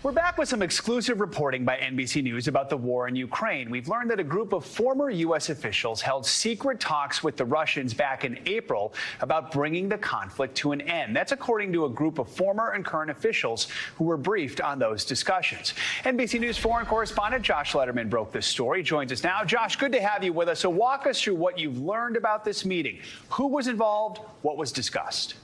We're back with some exclusive reporting by NBC News about the war in Ukraine. We've learned that a group of former U.S. officials held secret talks with the Russians back in April about bringing the conflict to an end. That's according to a group of former and current officials who were briefed on those discussions. NBC News foreign correspondent Josh Lederman broke this story. Joins us now. Josh, good to have you with us. So walk us through what you've learned about this meeting. Who was involved? What was discussed?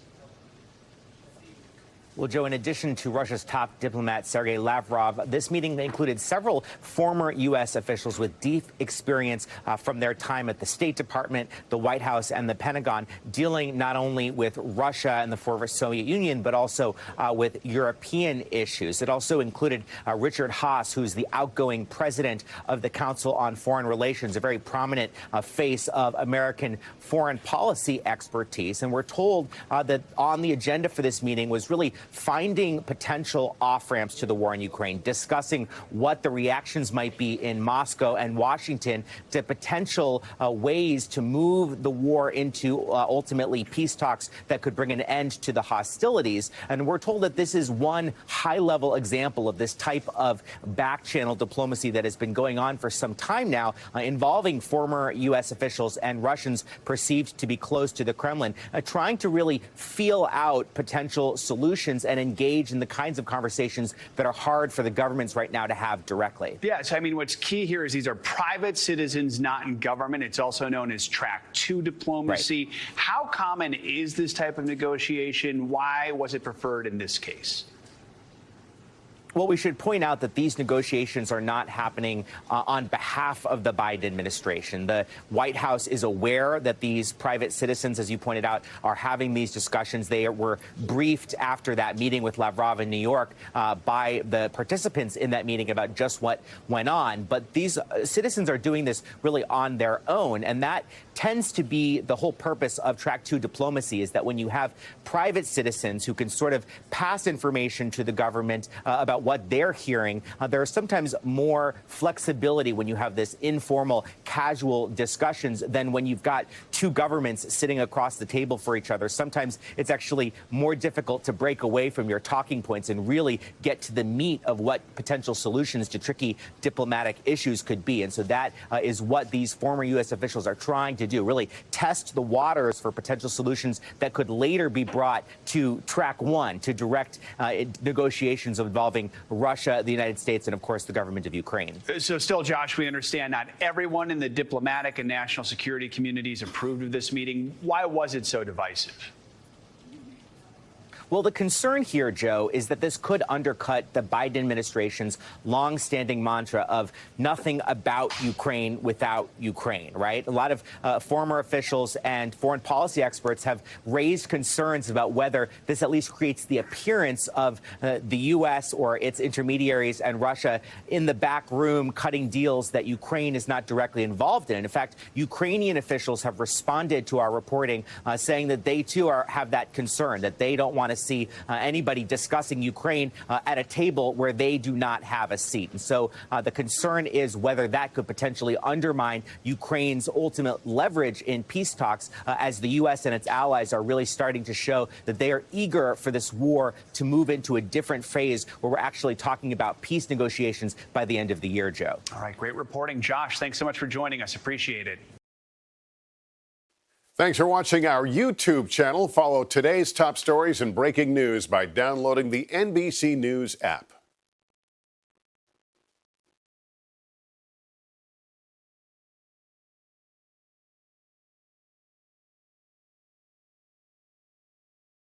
Well, Joe, in addition to Russia's top diplomat, Sergei Lavrov, this meeting included several former U.S. officials with deep experience from their time at the State Department, the White House, and the Pentagon, dealing not only with Russia and the former Soviet Union, but also with European issues. It also included Richard Haass, who's the outgoing president of the Council on Foreign Relations, a very prominent face of American foreign policy expertise. And we're told that on the agenda for this meeting was really finding potential off-ramps to the war in Ukraine, discussing what the reactions might be in Moscow and Washington to potential ways to move the war into ultimately peace talks that could bring an end to the hostilities. And we're told that this is one high-level example of this type of back-channel diplomacy that has been going on for some time now, involving former U.S. officials and Russians perceived to be close to the Kremlin, trying to really feel out potential solutions and engage in the kinds of conversations that are hard for the governments right now to have directly. Yes, I mean, what's key here is these are private citizens, not in government. It's also known as track 2 diplomacy. Right. How common is this type of negotiation? Why was it preferred in this case? Well, we should point out that these negotiations are not happening on behalf of the Biden administration. The White House is aware that these private citizens, as you pointed out, are having these discussions. They were briefed after that meeting with Lavrov in New York by the participants in that meeting about just what went on. But these citizens are doing this really on their own. And that tends to be the whole purpose of track 2 diplomacy, is that when you have private citizens who can sort of pass information to the government about what they're hearing, there is sometimes more flexibility when you have this informal, casual discussions than when you've got two governments sitting across the table for each other. Sometimes it's actually more difficult to break away from your talking points and really get to the meat of what potential solutions to tricky diplomatic issues could be. And so that is what these former U.S. officials are trying to do, really test the waters for potential solutions that could later be brought to track 1, to direct negotiations involving Russia, the United States, and, of course, the government of Ukraine. So still, Josh, we understand not everyone in the diplomatic and national security communities approved of this meeting. Why was it so divisive? Well, the concern here, Joe, is that this could undercut the Biden administration's longstanding mantra of nothing about Ukraine without Ukraine, right? A lot of former officials and foreign policy experts have raised concerns about whether this at least creates the appearance of the U.S. or its intermediaries and Russia in the back room cutting deals that Ukraine is not directly involved in. In fact, Ukrainian officials have responded to our reporting saying that they, too, have that concern, that they don't want to see anybody discussing Ukraine at a table where they do not have a seat. And so the concern is whether that could potentially undermine Ukraine's ultimate leverage in peace talks as the U.S. and its allies are really starting to show that they are eager for this war to move into a different phase where we're actually talking about peace negotiations by the end of the year, Joe. All right, great reporting. Josh, thanks so much for joining us. Appreciate it. Thanks for watching our YouTube channel. Follow today's top stories and breaking news by downloading the NBC News app.